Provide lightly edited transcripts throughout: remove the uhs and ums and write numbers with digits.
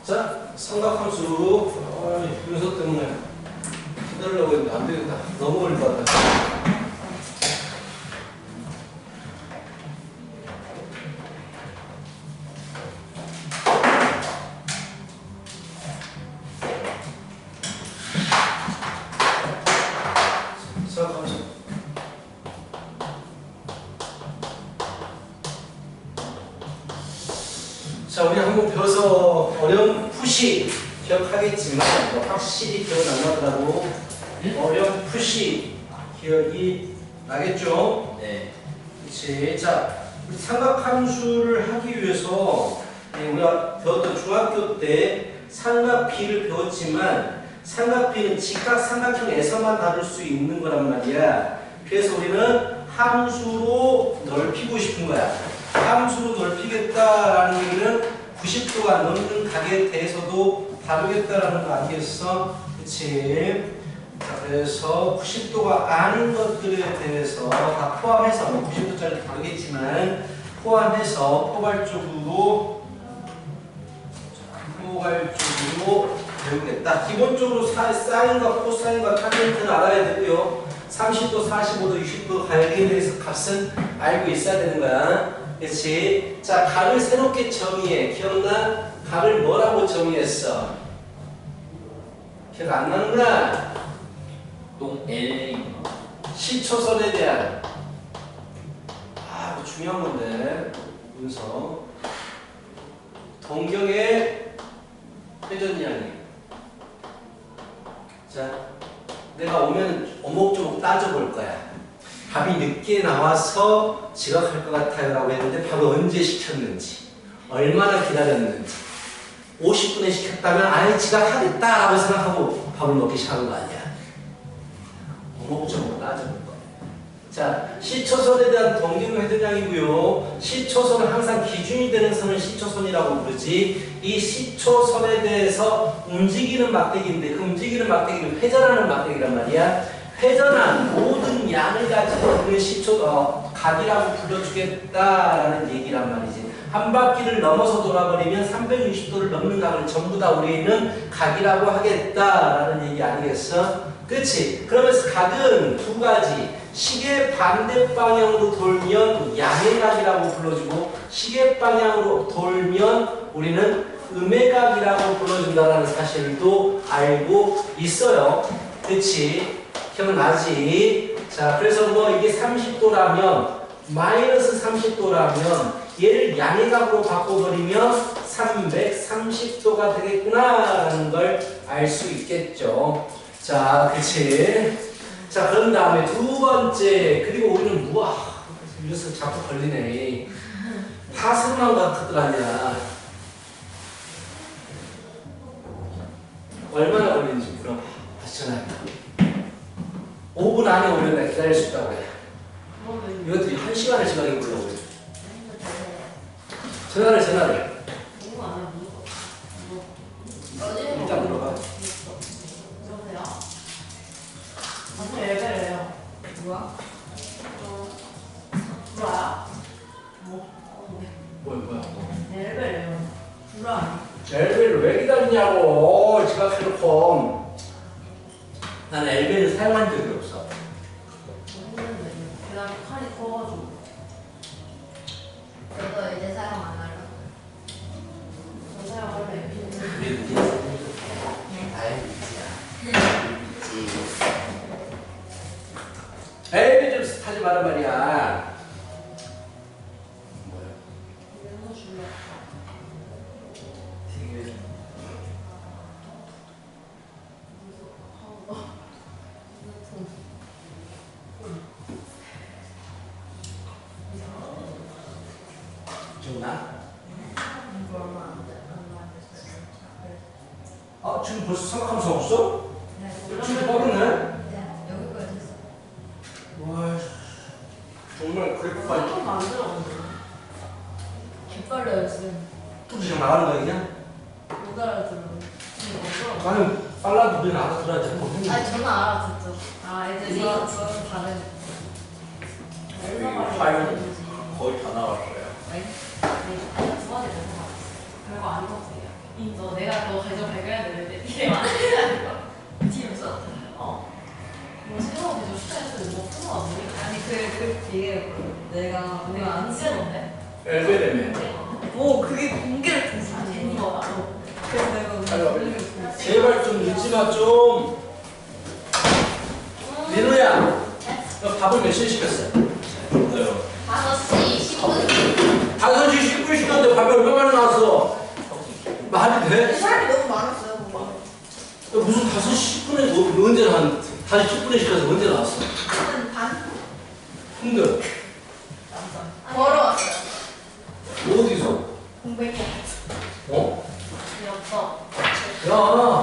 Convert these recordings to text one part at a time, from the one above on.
자, 삼각함수. 윤서 때문에 기다리려고 했는데 안 되겠다. 너무 걸릴 것 같다. 삼각함수. 자, 우리 한번 배워서 어려운 푸시 기억하겠지만 확실히 기억 안 나더라고. 어려운 푸시 기억이 나겠죠? 네. 그렇지. 자, 우리 삼각함수를 하기 위해서 우리가 배웠던 중학교 때 삼각비를 배웠지만 삼각비는 직각 삼각형에서만 다룰 수 있는 거란 말이야. 그래서 우리는 함수로 넓히고 싶은 거야. 함수로 넓히겠다라는 얘기는 90도가 넘는 각에 대해서도 다루겠다라는 거 아니겠어? 그치? 자, 그래서 90도가 아닌 것들에 대해서 다 포함해서 90도짜리 다르겠지만 포함해서 포괄적으로 배우겠다. 기본적으로 사인과 코사인과 탄젠트는 알아야 되고요. 30도, 45도, 60도 각에 대해서 값은 알고 있어야 되는 거야. 그렇지? 자, 각을 새롭게 정의해. 기억나? 각을 뭐라고 정의했어? 기억 안 나는구나? 동 L 시초선에 대한 이거 중요한 건데 문서 동경의 회전량이. 자, 내가 오면 오목조목 따져볼 거야. 답이 늦게 나와서 지각할 것 같아요 라고 했는데 밥을 언제 시켰는지, 얼마나 기다렸는지. 50분에 시켰다면 아예 지각하겠다 라고 생각하고 밥을 먹기 시작한 거 아니야. 오목조목 따져볼 거야. 자, 시초선에 대한 동경 회전량이고요. 시초선은 항상 기준이 되는 선을 시초선이라고 부르지. 이 시초선에 대해서 움직이는 막대기인데 그 움직이는 막대기는 회전하는 막대기란 말이야. 회전한 모든 양을 가지고 그 각이라고 불러주겠다라는 얘기란 말이지. 한 바퀴를 넘어서 돌아버리면 360도를 넘는 각을 전부 다 우리는 각이라고 하겠다라는 얘기 아니겠어? 그렇지? 그러면서 각은 두 가지. 시계 반대 방향으로 돌면 양의 각이라고 불러주고 시계 방향으로 돌면 우리는 음의 각이라고 불러준다는 사실도 알고 있어요. 그렇지? 기억나지? 자, 그래서 뭐 이게 30도라면 마이너스 30도라면 얘를 양의 각으로 바꿔버리면 330도가 되겠구나라는 걸 알 수 있겠죠. 자, 그치? 자, 그런 다음에 두 번째, 그리고 우리는 여기서 자꾸 걸리네. 파생만 같은 거 아니야. 얼마나 걸리는지 물어봐. 다시 전화해. 5분 안에 오면 내가 기다릴 수 있다고 해. 이것들이 1시간을 지나게 불러오고 그래. 전화를. 일단 물어봐. 여보세요? 무슨 엘베예요? 뭐야? 불화야? 뭐야? 엘베예요. 불화. 엘베를 왜 기다리냐고. 지각해놓고. 나는 엘베를 사용한 적이 없어. 했는데 그다음에 칼이 커가지고. 저도 이제 사용 안 하려고. 저 사용할래. 우리 누구? 아이, 엘베 좀 타지 마란 말이야. 뭐야? 이래서 줄래. 되게 좋나? 이거 얼마 안 됐어요. 지금 벌써 생각하면서 없어? 네, 지금 빠르네? 네, 여기까지 했어요. 와, 정말 그렇게 빨리. 좀 만들어가지고. 깃발려요 지금. 또 그냥 나가는 거 아니냐? 못 알아들어. 이거 나는 빨라도 우리는 알아들어야지. 한번 했는데. 아니 저는 알아듣죠. 애들이 이거 저는 다른. 파일 거의 다 나왔어요. 네? 아니, 두 번째 돼서 별거 아니거든요. 인정. 내가 너 과정 발견해야 되는데 이게 많이 거. 뒤에서? 뭐 새로운 계정 추가했을 때뭐 풀어가 뭐니? 아니 이게 내가 안 쓰는데? 엘베레메. 오 그게 공개를 됐어. 아, 재미가 그래서 내가 빨리 와, 빨리. 공개를 제발 좀 늦지 마 좀. 민우야, 너 밥을 몇 시에 시켰어? 5시 10분. 5시 10분 시켰는데 밥이 얼마나 나왔어? 말이 돼? 사람이 너무 많았어요. 야, 무슨 5시 10분에 너 언제 한 5시 10분에 시켜서 언제 나왔어? 반 근데 걸어왔어요. 어디서? 공백해. 어? 없어. 야,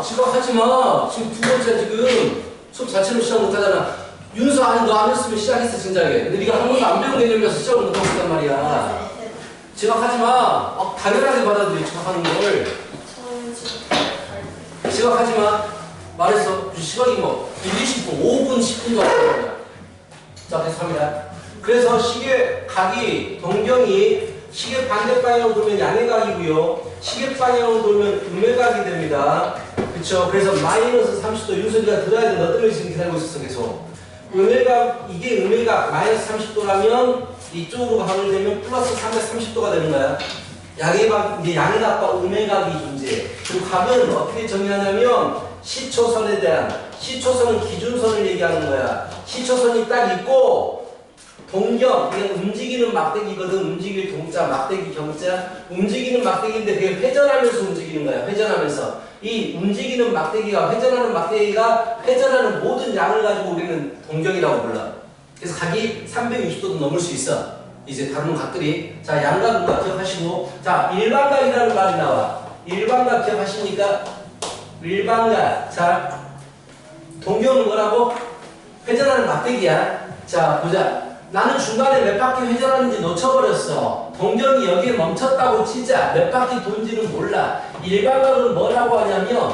지각하지 마. 지금 두 번째 지금 수업 자체로 시작 못하잖아. 윤서 아니 너 안 했으면 시작했어 진작에. 근데 네가 한 번도 안 배운 개념이라서 시작을 못하고 있단 말이야. 지각하지 마. 당연하게 받아들여 지각하는 걸. 지각하지 마. 말했어. 시각이 뭐 1, 20분, 5분, 10분도 안 되는 거야. 자, 계속합니다. 그래서 시계 각이 동경이 시계 반대 방향으로 돌면 양의 각이고요. 시계 방향으로 돌면 음의 각이 됩니다. 그쵸? 그래서 마이너스 30도 윤석이가 들어야 돼. 너 때문에 지금 기다리고 있었어 계속. 음의 각, 이게 음의 각 마이너스 30도라면 이쪽으로 각을 되면 플러스 330도가 되는 거야. 양의 각, 이제 양의 각과 음의 각이 존재해. 그리고 각은 어떻게 정의하냐면 시초선에 대한, 시초선은 기준선을 얘기하는 거야. 시초선이 딱 있고 동경, 그냥 움직이는 막대기거든. 움직일 동자, 막대기 경자. 움직이는 막대기인데 그게 회전하면서 움직이는 거야. 회전하면서. 이 움직이는 막대기가, 회전하는 막대기가 회전하는 모든 양을 가지고 우리는 동경이라고 불러. 그래서 각이 360도도 넘을 수 있어. 이제 다른 각들이. 자, 양각과 기억하시고. 자, 일반각이라는 말이 나와. 일반각 기억하십니까? 일반각. 자, 동경은 뭐라고? 회전하는 막대기야. 자, 보자. 나는 중간에 몇 바퀴 회전하는지 놓쳐버렸어. 동경이 여기에 멈췄다고 치자. 몇 바퀴 돈지는 몰라. 일반각은 뭐라고 하냐면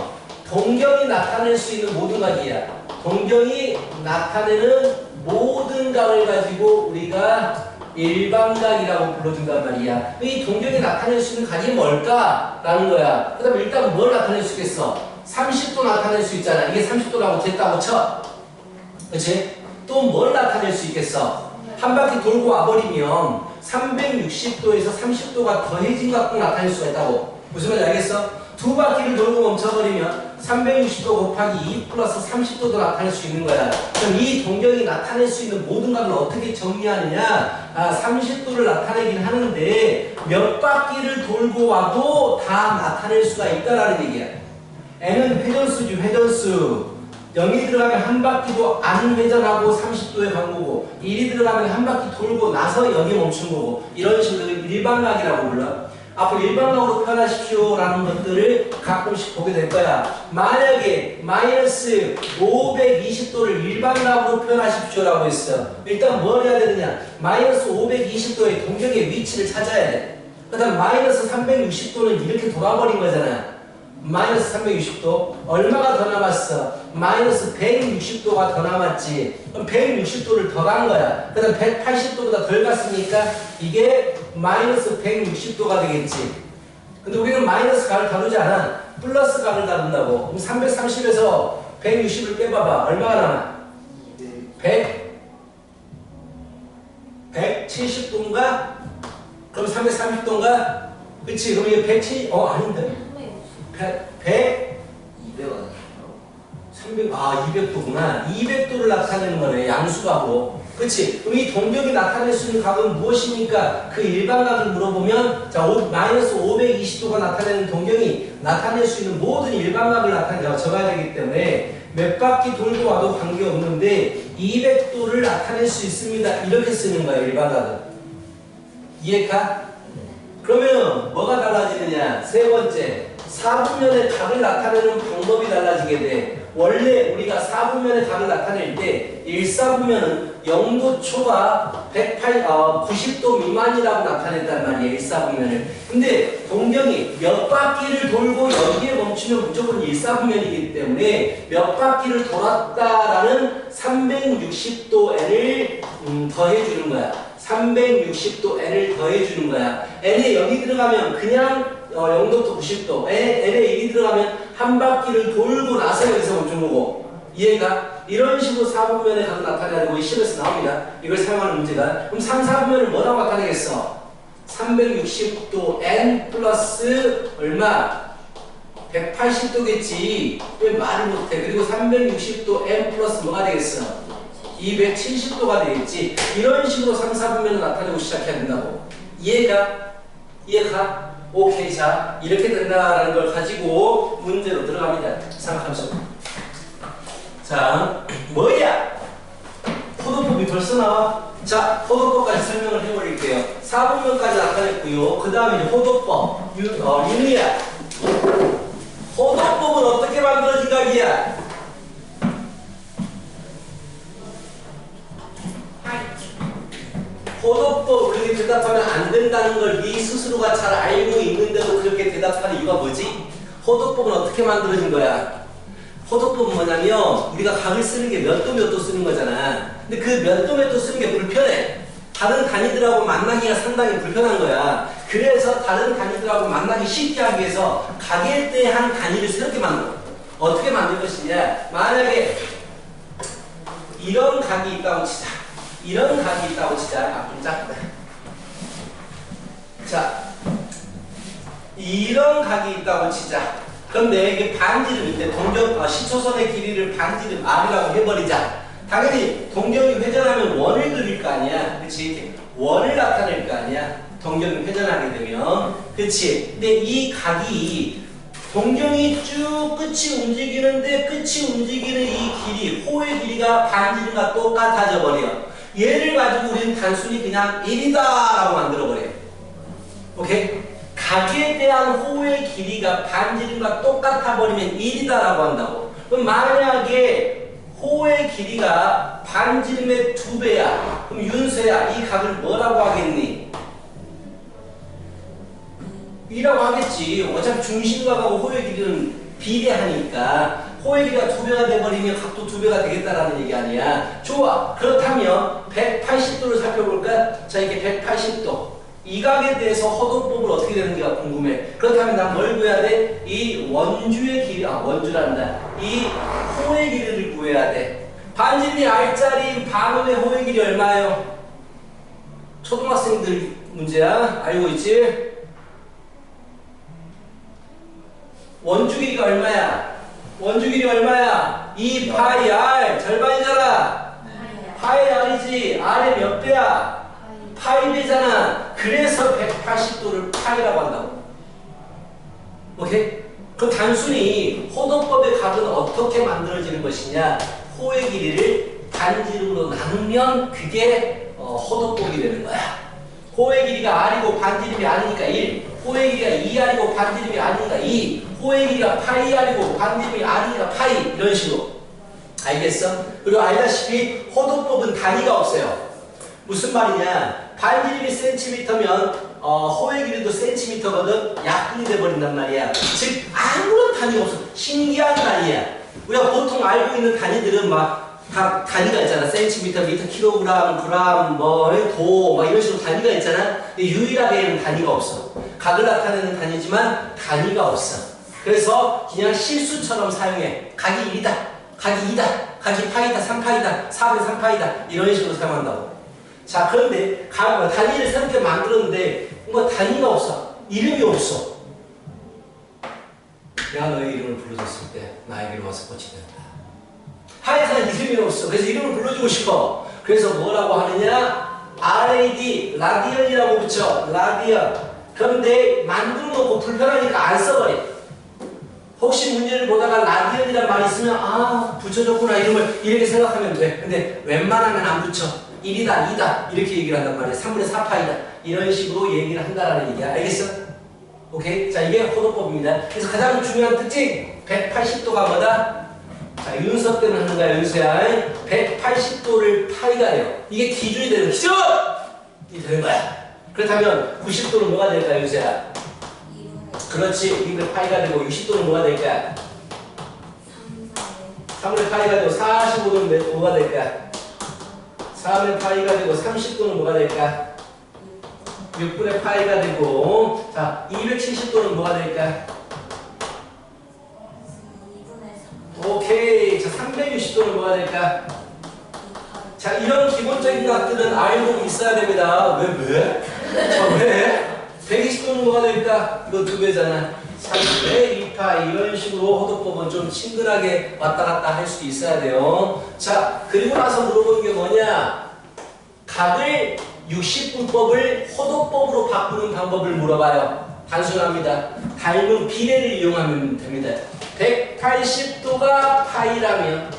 동경이 나타낼 수 있는 모든 각이야. 동경이 나타내는 모든 각을 가지고 우리가 일반각이라고 불러준단 말이야. 이 동경이 나타낼 수 있는 각이 뭘까라는 거야. 그 다음에 일단 뭘 나타낼 수 있겠어? 30도 나타낼 수 있잖아. 이게 30도라고 됐다고 쳐. 그치? 또 뭘 나타낼 수 있겠어? 한 바퀴 돌고 와버리면 360도에서 30도가 더해진 각도 나타낼 수가 있다고. 무슨 말인지 알겠어? 두 바퀴를 돌고 멈춰버리면 360도 곱하기 2 플러스 30도도 나타낼 수 있는 거야. 그럼 이 동경이 나타낼 수 있는 모든 각을 어떻게 정리하느냐? 30도를 나타내긴 하는데 몇 바퀴를 돌고 와도 다 나타낼 수가 있다라는 얘기야. n은 회전수지, 회전수. 0이 들어가면 한 바퀴도 안 회전하고 30도에 간 거고 1이 들어가면 한 바퀴 돌고 나서 여기에 멈춘 거고 이런 식으로 일반각이라고 불러. 앞으로 일반각으로 표현하십시오 라는 것들을 가끔씩 보게 될 거야. 만약에 마이너스 520도를 일반각으로 표현하십시오 라고 했어. 일단 뭘 해야 되느냐? 마이너스 520도의 동경의 위치를 찾아야 돼. 그 다음 마이너스 360도는 이렇게 돌아버린 거잖아. 마이너스 360도 얼마가 더 남았어? 마이너스 160도가 더 남았지. 그럼 160도를 더 간 거야. 그 다음 180도보다 덜 갔으니까 이게 마이너스 160도가 되겠지. 근데 우리는 마이너스 각을 다루지 않아. 플러스 각을 다룬다고. 그럼 330에서 160을 빼봐봐. 얼마가 남아? 170도인가? 그럼 330도인가? 그치? 그럼 이게 170, 아닌데? 100, 300, 200도구나. 200도를 나타내는 거네. 양수각으로. 그치? 그럼 이 동경이 나타낼 수 있는 각은 무엇입니까? 그 일반각을 물어보면, 자, 마이너스 520도가 나타내는 동경이 나타낼 수 있는 모든 일반각을 적어야 되기 때문에 몇 바퀴 돌고 와도 관계없는데 200도를 나타낼 수 있습니다. 이렇게 쓰는 거예요, 일반각은. 이해가? 그러면 뭐가 달라지느냐? 세 번째. 4분면의 각을 나타내는 방법이 달라지게 돼. 원래 우리가 4분면의 각을 나타낼 때 1사분면은 0도 초가 90도 미만이라고 나타냈단 말이에요. 1사분면을. 근데 동경이 몇 바퀴를 돌고 여기에 멈추면 무조건 1사분면이기 때문에 몇 바퀴를 돌았다라는 360도 n을 더해주는 거야. 360도 n을 더해주는 거야. n에 0이 들어가면 그냥 0도부터 90도. N에 1이 들어가면 한 바퀴를 돌고 나서 여기서 멈춘 거고. 이해가? 이런 식으로 4분면의 각을 나타내야 되고, 이 시험에서 나옵니다. 이걸 사용하는 문제가. 그럼 3, 4분면을 뭐라고 나타내겠어? 360도 N 플러스 얼마? 180도겠지. 왜 말을 못해? 그리고 360도 N 플러스 뭐가 되겠어? 270도가 되겠지. 이런 식으로 3, 4분면을 나타내고 시작해야 된다고. 이해가? 이해가? 오케이. 자, 이렇게 된다라는 걸 가지고 문제로 들어갑니다. 생각하면서. 자, 뭐야? 포도법이 벌써 나와? 자, 포도법까지 설명을 해버릴게요. 4분면까지 나타냈고요. 그 다음에 이제 포도법, 윤희야. 포도법은 어떻게 만들어진 각이야? 포도법 그렇게 대답하면 안 된다는 걸 네 스스로가 잘 알고 있는데도 그렇게 대답하는 이유가 뭐지? 포도법은 어떻게 만들어진 거야? 포도법은 뭐냐면 우리가 각을 쓰는 게 몇 도 몇 도 쓰는 거잖아. 근데 그 몇 도 몇 도 쓰는 게 불편해. 다른 단위들하고 만나기가 상당히 불편한 거야. 그래서 다른 단위들하고 만나기 쉽게 하기 위해서 각에 대한 단위를 새롭게 만들어. 어떻게 만들 것이냐? 만약에 이런 각이 있다고 치자. 이런 각이 있다고 치자. 아, 좀 작다. 자, 이런 각이 있다고 치자. 그런데 이게 반지름인데 시초선의 길이를 반지름 R이라고 해버리자. 당연히 동경이 회전하면 원을 그릴 거 아니야. 그치? 원을 나타낼 거 아니야. 동경이 회전하게 되면. 그치? 근데 이 각이 동경이 쭉 끝이 움직이는데 끝이 움직이는 이 길이, 호의 길이가 반지름과 똑같아져 버려. 얘를 가지고 우리는 단순히 그냥 1이다 라고 만들어 버려. 오케이? 각에 대한 호의 길이가 반지름과 똑같아 버리면 1이다 라고 한다고. 그럼 만약에 호의 길이가 반지름의 2배야. 그럼 윤서야, 이 각을 뭐라고 하겠니? 2라고 하겠지. 어차피 중심각하고 호의 길이는 비례하니까 호의 길이가 2배가 돼버리면 각도 2배가 되겠다라는 얘기 아니야. 좋아. 그렇다면 180도를 살펴볼까? 자, 이게 180도. 이 각에 대해서 호도법을 어떻게 되는지가 궁금해. 그렇다면 난 뭘 구해야 돼? 이 원주의 길이, 원주란다. 이 호의 길이를 구해야 돼. 반지름이 R짜리 반원의 호의 길이 얼마예요? 초등학생들 문제야. 알고 있지? 원주 길이가 얼마야? 원주 길이 얼마야? 2 파이 R. 절반이잖아. 파이 R이지. R의 몇 배야? 파이 배잖아. 그래서 180도를 파이라고 한다고. 오케이? 그럼 단순히 호도법의 각은 어떻게 만들어지는 것이냐? 호의 길이를 반지름으로 나누면 그게 호도법이 되는 거야. 호의 길이가 R이고 반지름이 R이니까 1. 호의 길이가 2R이고 반지름이 R이니까 2. 호의 길이가 파이 R이고 반지름이 R이니까 파이. 이런 식으로. 알겠어? 그리고 알다시피 호도법은 단위가 없어요. 무슨 말이냐? 반지름이 센티미터면 호의 길이도 센티미터거든. 약분이 돼버린단 말이야. 즉 아무런 단위가 없어. 신기한 단위야. 우리가 보통 알고 있는 단위들은 막 다 단위가 있잖아. 센티미터, 미터, 킬로그램, 그램, 도, 막 이런 식으로 단위가 있잖아. 근데 유일하게는 단위가 없어. 각을 나타내는 단위지만 단위가 없어. 그래서 그냥 실수처럼 사용해. 각이 1이다. 각이 2다. 각이 파이다. 3파이다. 4분의 3파이다. 이런 식으로 사용한다고. 자, 그런데 단위를 새롭게 만들었는데 뭔가 단위가 없어. 이름이 없어. 내가 너의 이름을 불러줬을 때 나에게로 와서 꽃이 된다. 하여튼 이름이 없어. 그래서 이름을 불러주고 싶어. 그래서 뭐라고 하느냐? RAD, 라디언이라고 붙여. 라디언. 그런데 만들어 놓고 불편하니까 안 써버려. 혹시 문제를 보다가 라디언이란 말이 있으면 붙여줬구나 이름을 이렇게 생각하면 돼. 근데 웬만하면 안 붙여. 1이다, 2다 이렇게 얘기를 한단 말이야. 3분의 4파이다 이런 식으로 얘기를 한다라는 얘기야. 알겠어? 오케이? 자, 이게 호도법입니다. 그래서 가장 중요한 특징 180도가 뭐다? 자, 윤서 때문에 하는 거야. 윤서야. 180도를 파이가 돼요. 이게 기준이 되는 기준! 이 되는 거야. 그렇다면 90도는 뭐가 될까? 윤서야? 그렇지. 2분의 파이가 되고 60도는 뭐가 될까? 3분의 파이가 되고 45도는 뭐가 될까? 4분의 파이가 되고 30도는 뭐가 될까? 6분의 파이가 되고 자 270도는 뭐가 될까? 오케이. 자 360도는 뭐가 될까? 자 이런 기본적인 것들은 알고 있어야 됩니다. 왜? 왜? 120도는 뭐가 될까? 이거 2배잖아. 3분의 2파이 이런 식으로 호도법은 좀 친근하게 왔다 갔다 할 수 있어야 돼요. 자 그리고 나서 물어보는 게 뭐냐? 각을 60분법을 호도법으로 바꾸는 방법을 물어봐요. 단순합니다. 닮은 비례를 이용하면 됩니다. 180도가 파이라면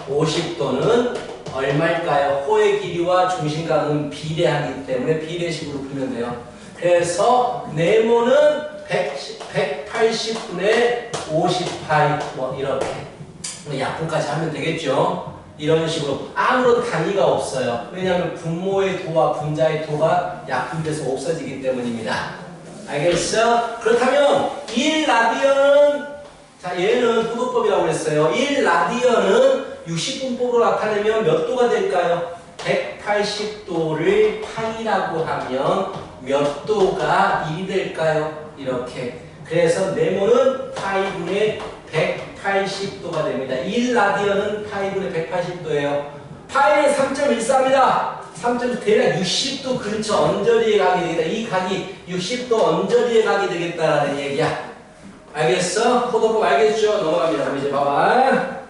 50도는 얼마일까요? 호의 길이와 중심각은 비례하기 때문에 비례식으로 풀면 돼요. 그래서 네모는 180분의 50파이 뭐 이렇게 약분까지 하면 되겠죠. 이런 식으로 아무런 단위가 없어요. 왜냐하면 분모의 도와 분자의 도가 약분돼서 없어지기 때문입니다. 알겠어? 그렇다면 1라디언은 자 얘는 호도법이라고 했어요. 1라디언은 60분법으로 나타내면 몇 도가 될까요? 180도를 파이라고 하면 몇 도가 1이 될까요? 이렇게. 그래서 네모는 파이분의 180도가 됩니다. 1라디언은 파이분의 180도예요. 파이는 3.14입니다. 3.14 대략 60도 근처 언저리에 가게 되겠다. 이 각이 60도 언저리에 가게 되겠다라는 얘기야. 알겠어? 호도법 알겠죠? 넘어갑니다. 그럼 이제 봐봐.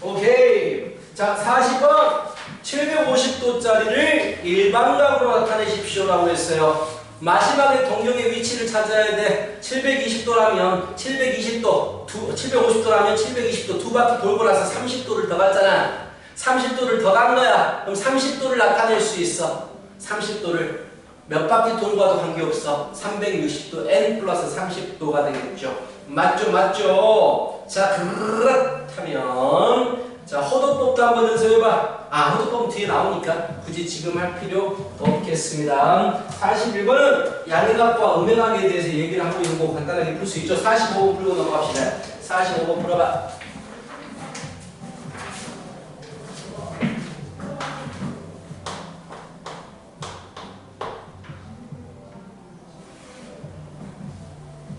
오케이. 자 40번 750도짜리를 일반각으로 나타내십시오라고 했어요. 마지막에 동경의 위치를 찾아야 돼. 720도라면 720도, 750도라면 720도 두 바퀴 돌고 나서 30도를 더 갔잖아. 30도를 더 간 거야. 그럼 30도를 나타낼 수 있어. 30도를 몇 바퀴 돌과도 관계없어. 360도 n 플러스 30도가 되겠죠. 맞죠? 자 그렇다면 자 호도법도 한번 연습해봐. 호도법은 뒤에 나오니까 굳이 지금 할 필요 없겠습니다. 41번은 양의각과 음행각에 대해서 얘기를 하고 있는 거 간단하게 풀 수 있죠. 45번 풀고 넘어갑시다. 45번 풀어봐.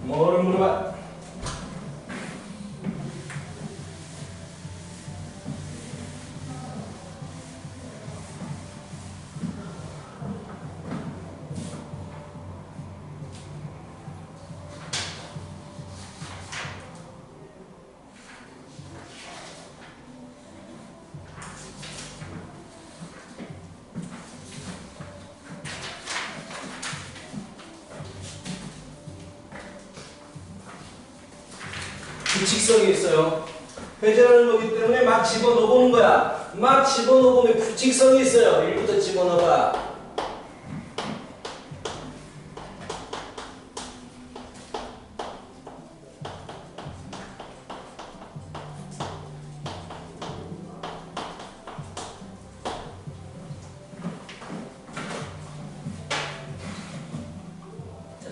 뭐를 물어봐? 규칙성이 있어요. 회전하는 거기 때문에 막 집어넣어보는 거야. 막 집어넣어보면 규칙성이 있어요. 1부터 집어넣어봐.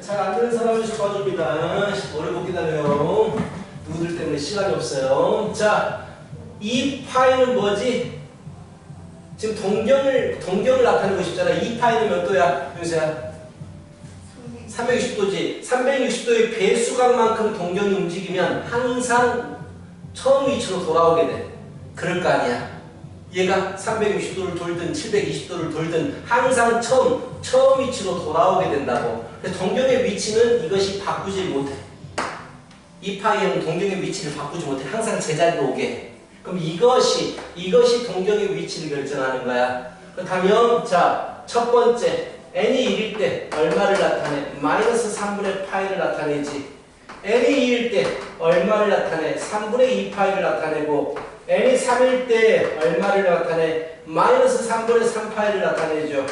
잘 안 되는 사람은 봐줍니다. 오래 못 기다려요. 누구들 때문에 시간이 없어요. 자, 이 파이는 뭐지? 지금 동경을 나타내고 싶잖아. 이 파이는 몇 도야, 윤세야? 360도지. 360도의 배수각만큼 동경이 움직이면 항상 처음 위치로 돌아오게 돼. 그럴 거 아니야. 얘가 360도를 돌든 720도를 돌든 항상 처음 위치로 돌아오게 된다고. 그래서 동경의 위치는 이것이 바꾸지 못해. 이 파이는 동경의 위치를 바꾸지 못해. 항상 제자리로 오게 해. 그럼 이것이 동경의 위치를 결정하는 거야. 그렇다면 자, 첫 번째 n이 1일 때 얼마를 나타내? 마이너스 3분의 파이를 나타내지. n이 2일 때 얼마를 나타내? 3분의 2파이를 나타내고 n이 3일 때 얼마를 나타내? 마이너스 3분의 3파이를 나타내죠.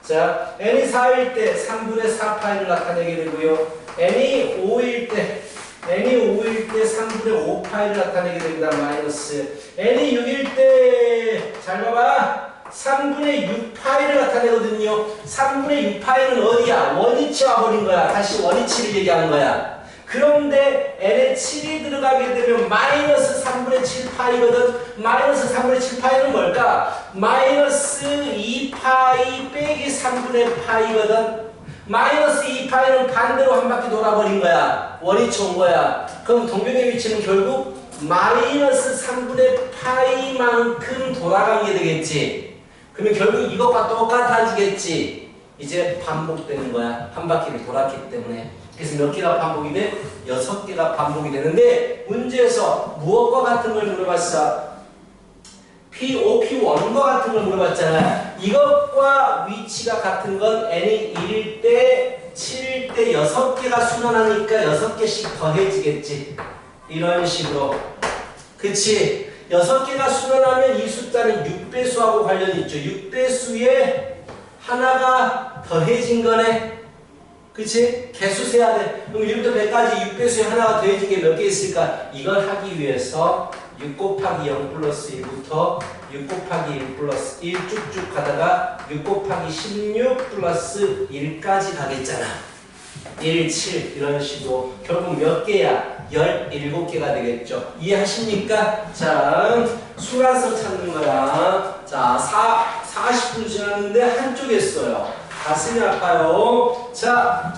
자, n이 4일 때 3분의 4파이를 나타내게 되고요. n이 5일 때 3분의 5파이를 나타내게 됩니다. 마이너스 n이 6일 때 잘 봐봐. 3분의 6파이를 나타내거든요. 3분의 6파이는 어디야? 원위치 와버린 거야. 다시 원위치를 얘기하는 거야. 그런데 n에 7이 들어가게 되면 마이너스 3분의 7파이거든. 마이너스 3분의 7파이는 뭘까? 마이너스 2파이 빼기 3분의 파이거든. 마이너스 2파이는 반대로 한 바퀴 돌아버린 거야. 원위치 온 거야. 그럼 동경의 위치는 결국 마이너스 3분의 파이만큼 돌아간 게 되겠지. 그러면 결국 이것과 똑같아지겠지. 이제 반복되는 거야. 한 바퀴를 돌았기 때문에. 그래서 몇 개가 반복이 돼? 6개가 반복이 되는데 문제에서 무엇과 같은 걸 물어봤어? P1과 같은 걸 물어봤잖아. 이것과 위치가 같은 건 n이 1일 때, 7일 때 6개가 순환하니까 6개씩 더해지겠지. 이런 식으로. 그치? 6개가 순환하면 이 숫자는 6배수하고 관련이 있죠. 6배수에 하나가 더해진 거네. 그치? 개수 세야 돼. 그럼 1부터 100까지 6배수에 하나가 더해진 게 몇 개 있을까? 이걸 하기 위해서 6 곱하기 0 플러스 1부터 6 곱하기 1 플러스 1 쭉쭉 가다가 6 곱하기 16 플러스 1까지 가겠잖아. 1, 7 이런 식으로 결국 몇 개야? 17개가 되겠죠. 이해하십니까? 자, 순환성 찾는 거야. 자, 40분 지났는데 한쪽에 써요. 가슴이 아파요. 자,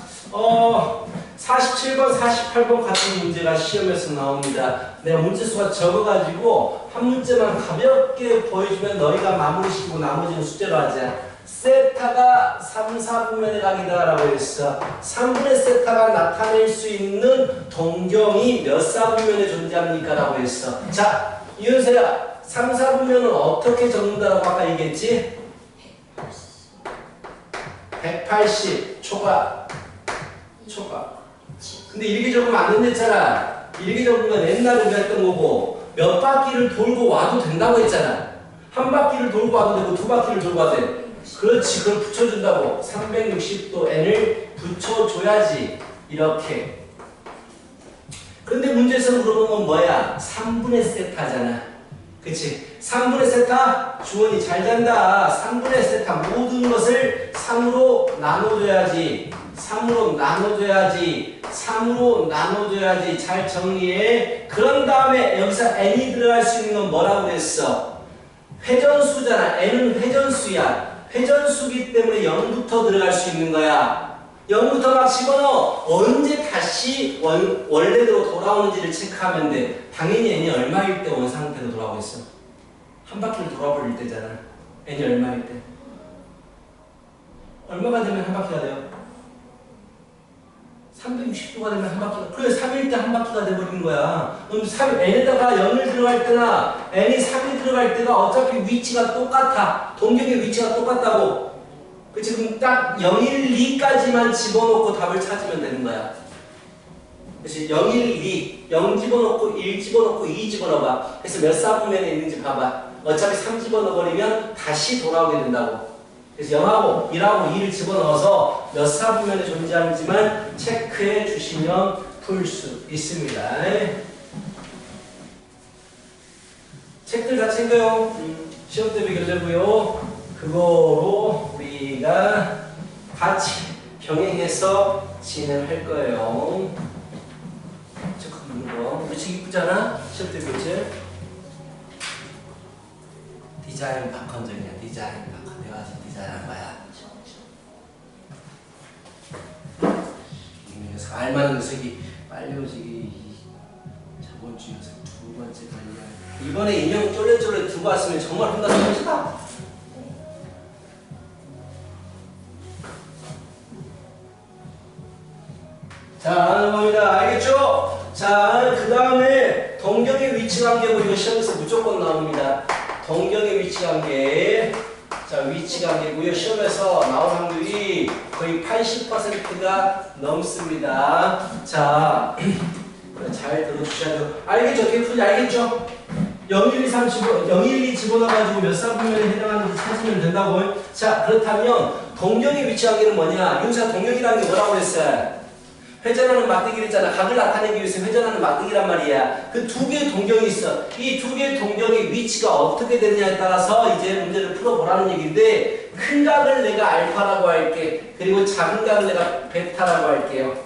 47번, 48번 같은 문제가 시험에서 나옵니다. 내가 문제수가 적어가지고 한 문제만 가볍게 보여주면 너희가 마무리시키고 나머지는 숙제로 하자. 세타가 3, 4분면에 가기다 라고 했어. 3분의 세타가 나타낼 수 있는 동경이 몇 사분면에 존재합니까? 라고 했어. 자, 이은세야, 3, 4분면은 어떻게 적는다라고 아까 얘기했지? 180 초과. 근데 이렇게 적으면 안 된댔잖아. 이렇게 적으면 옛날에 우리가 했던 거고 몇 바퀴를 돌고 와도 된다고 했잖아. 한 바퀴를 돌고 와도 되고 두 바퀴를 돌고 와도 돼. 그렇지, 그걸 붙여준다고. 360도 n을 붙여줘야지. 이렇게. 근데 문제에서 물어본 건 뭐야? 3분의 세타잖아. 그치? 3분의 세타? 주원이 잘 잔다. 3분의 세타 모든 것을 3으로 나눠줘야지. 3으로 나눠줘야지. 잘 정리해. 그런 다음에 여기서 n이 들어갈 수 있는 건 뭐라고 그랬어? 회전수잖아. n은 회전수야. 회전수기 때문에 0부터 들어갈 수 있는 거야. 0부터 막 집어넣어. 언제 다시 원래대로 돌아오는지를 체크하면 돼. 당연히 n이 얼마일 때 원상태로 돌아오고 있어? 한 바퀴를 돌아버릴 때잖아. n이 얼마일 때? 얼마가 되면 한 바퀴가 돼요? 360도가 되면 한 바퀴가, 그래 3일 때 한 바퀴가 돼버리는 거야. 그럼 n에다가 0을 들어갈 때나 n이 3이 들어갈 때가 어차피 위치가 똑같아. 동경의 위치가 똑같다고. 그치? 그럼 딱 0, 1, 2까지만 집어넣고 답을 찾으면 되는 거야. 그치? 0, 1, 2, 0 집어넣고 1 집어넣고 2 집어넣어봐. 그래서 몇 사분면에 있는지 봐봐. 어차피 3 집어넣어버리면 다시 돌아오게 된다고. 그래서 0하고 1하고 2를 집어넣어서 몇 사분면에 존재하는지만 체크해 주시면 풀 수 있습니다. 책들 다 챙겨요. 시험 대비 결제고요. 그거로 우리가 같이 병행해서 진행할 거예요. 체크하는 거. 우리 책 이쁘잖아? 시험 대비 결제. 디자인 박헌정이야. 디자인 박헌. 내가 아직 디자인한 거야. 이 녀석 알만한 녀석이 빨려오지기. 저번 주 녀석 두 번째 관리야. 이번에 인형 쫄래쫄래 두고 왔으면 정말 혼났을 것이다. 자, 넘어갑니다. 알겠죠? 자, 그 다음에 동경의 위치 관계고 이거 시험에서 무조건 나옵니다. 동경의 위치 관계. 자, 위치 관계고요. 시험에서 나올 확률이 거의 80%가 넘습니다. 자, 잘 들어주셔야죠. 알겠죠? 어떻게 풀지 알겠죠? 0, 1, 2, 3 0, 1, 2 집어넣어가지고 몇 사분면에 해당하는지 찾으면 된다고. 자, 그렇다면 동경의 위치 관계는 뭐냐? 윤사 동경이라는 게 뭐라고 했어요? 회전하는 막대기를 했잖아. 각을 나타내기 위해서 회전하는 막대기란 말이야. 그 두 개의 동경이 있어. 이 두 개의 동경의 위치가 어떻게 되느냐에 따라서 이제 문제를 풀어보라는 얘기인데, 큰 각을 내가 알파라고 할게. 그리고 작은 각을 내가 베타라고 할게요.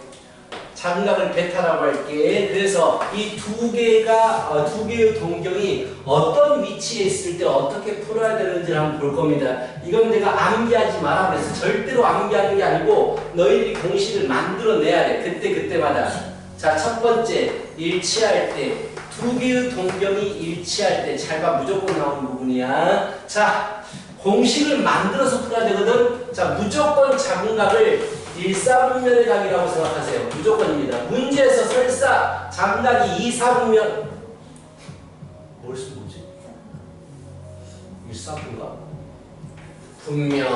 자근각을 베타라고 할게. 그래서 이 두 개의 동경이 어떤 위치에 있을 때 어떻게 풀어야 되는지를 한번 볼 겁니다. 이건 내가 암기하지 마라 그래서 절대로 암기하는 게 아니고 너희들이 공식을 만들어내야 돼. 그때마다. 자, 첫 번째 일치할 때 두 개의 동경이 일치할 때 잘 봐. 무조건 나오는 부분이야. 자, 공식을 만들어서 풀어야 되거든. 자, 무조건 자근각을 일사분면의 각이라고 생각하세요. 무조건입니다. 문제에서 설사 자근각이 이사분면 뭘 쓴 거지? 일사분각? 분면.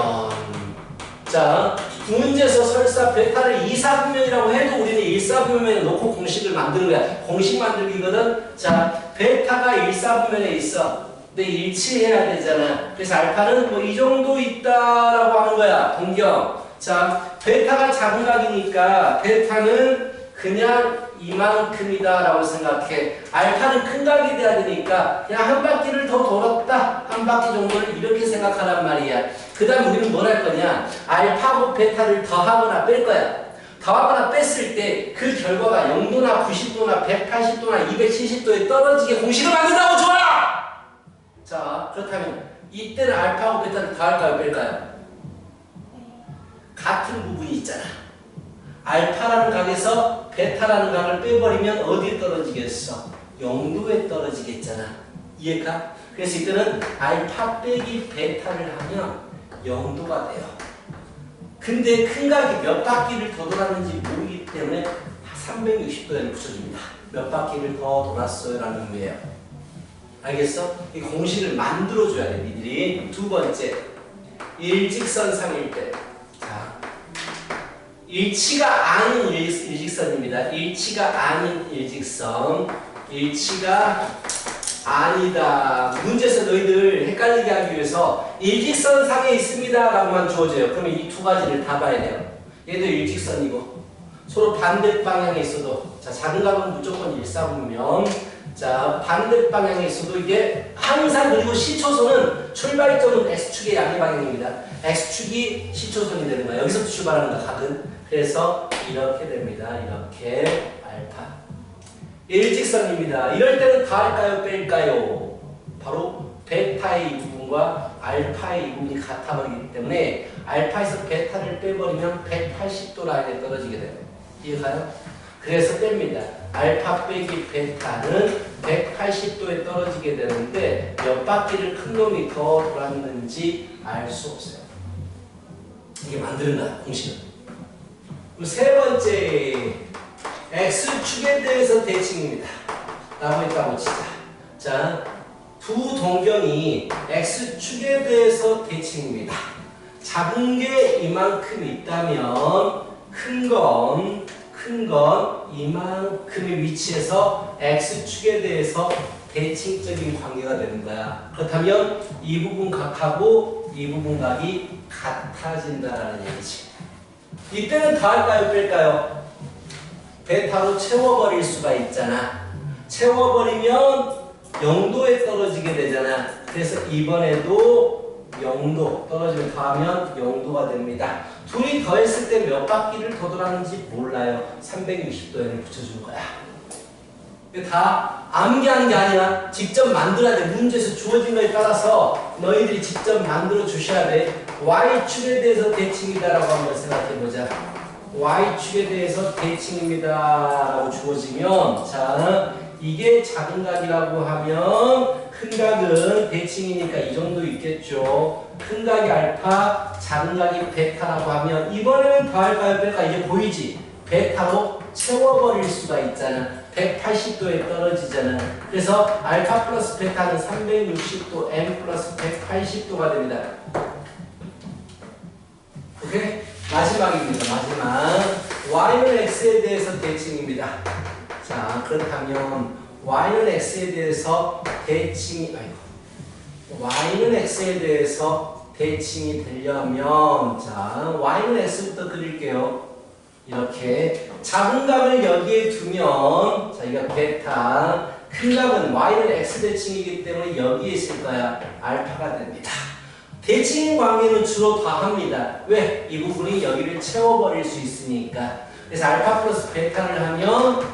자, 문제에서 설사 베타를 이사분면이라고 해도 우리는 일사분면에 놓고 공식을 만드는 거야. 공식 만들기거든. 자, 베타가 일사분면에 있어. 근데 일치해야 되잖아. 그래서 알파는 뭐 이 정도 있다라고 하는 거야. 동경. 자, 베타가 자근각이니까 베타는 그냥 이만큼이다 라고 생각해. 알파는 큰 각이 돼야 되니까 그냥 한 바퀴를 더 돌았다. 한 바퀴 정도를 이렇게 생각하란 말이야. 그 다음 우리는 뭘 할 거냐. 알파하고 베타를 더하거나 뺄 거야. 더하거나 뺐을 때 그 결과가 0도나 90도나 180도나 270도에 떨어지게 공식을 만든다고. 좋아! 자, 그렇다면 이때는 알파하고 베타를 더할까요 뺄까요? 같은 부분이 있잖아. 알파라는 각에서 베타라는 각을 빼버리면 어디에 떨어지겠어? 0도에 떨어지겠잖아. 이해가? 그래서 이때는 알파 빼기 베타를 하면 0도가 돼요. 근데 큰 각이 몇 바퀴를 더 돌았는지 모르기 때문에 360도에 붙여줍니다. 몇 바퀴를 더 돌았어요 라는 의미예요. 알겠어? 이 공식을 만들어줘야 돼, 니들이. 두 번째, 일직선상일 때. 자, 일치가 아닌 일직선입니다. 일치가 아닌 일직선. 일치가 아니다. 문제에서 너희들 헷갈리게 하기 위해서 일직선상에 있습니다 라고만 주어져요. 그러면 이 두 가지를 다 봐야 돼요. 얘도 일직선이고 서로 반대 방향에 있어도, 자, 자근각은 무조건 일사분면. 자, 반대 방향에 있어도 이게 항상, 그리고 시초선은 출발점은 X축의 양의 방향입니다. X축이 시초선이 되는 거야. 여기서부터 출발하는 거야, 각은. 그래서 이렇게 됩니다. 이렇게 알파. 일직선입니다. 이럴 때는 더할까요? 뺄까요? 바로 베타의 이 부분과 알파의 이 부분이 같아버리기 때문에 알파에서 베타를 빼버리면 180도 라인에 떨어지게 돼요. 이해가요? 그래서 뺍니다. 알파 빼기 베타는 180도에 떨어지게 되는데 몇 바퀴를 큰 놈이 더 돌았는지 알 수 없어요. 이게 만드는 거야, 공식은. 그럼 세 번째, X축에 대해서 대칭입니다. 라고 했다고 치자. 자, 두 동경이 X축에 대해서 대칭입니다. 작은 게 이만큼 있다면 큰 건 이만큼의 위치에서 X축에 대해서 대칭적인 관계가 되는 거야. 그렇다면 이 부분 각하고 이 부분 각이 같아진다라는 얘기지. 이때는 더할까요? 뺄까요? 베타로 채워버릴 수가 있잖아. 채워버리면 0도에 떨어지게 되잖아. 그래서 이번에도 0도 떨어지면 더하면 0도가 됩니다. 둘이 더했을 때 몇 바퀴를 더 돌았는지 몰라요. 360도에 붙여준 거야. 이거 다 암기하는 게 아니라 직접 만들어야 돼. 문제에서 주어진 거에 따라서 너희들이 직접 만들어 주셔야 돼. Y축에 대해서 대칭이다라고 한번 생각해보자. Y축에 대해서 대칭입니다 라고 주어지면, 자, 이게 작은 각이라고 하면 큰 각은 대칭이니까 이 정도 있겠죠. 큰 각이 알파, 작은 각이 베타라고 하면 이번에는 더할까요? 뺄까? 이제 보이지? 베타로 채워버릴 수가 있잖아. 180도에 떨어지잖아. 그래서 알파 플러스 베타는 360도, M 플러스 180도가 됩니다. 오케이? 마지막입니다. 마지막. Y는 X에 대해서 대칭입니다. 자, 그렇다면 Y는 X에 대해서 대칭이, Y는 X에 대해서 대칭이 되려면, 자, Y는 X부터 그릴게요. 이렇게 작은 각을 여기에 두면, 자, 이거 베타, 큰 각은 Y는 X 대칭이기 때문에 여기에 있을 거야. 알파가 됩니다. 대칭 관계는 주로 더합니다. 왜? 이 부분이 여기를 채워버릴 수 있으니까. 그래서 알파 플러스 베타를 하면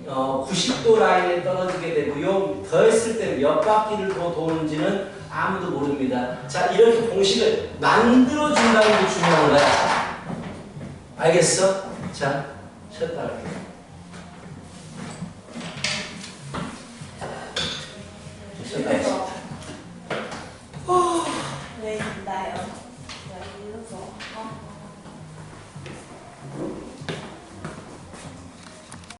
90도 라인에 떨어지게 되고요. 더 했을 때 몇 바퀴를 더 도는지는 아무도 모릅니다. 자, 이렇게 공식을 만들어준다는 게 중요한 거야. 알겠어? 자, 쉬었다 할게요. 쉬었다 할게요. 왜 있나요? 왜 이러서?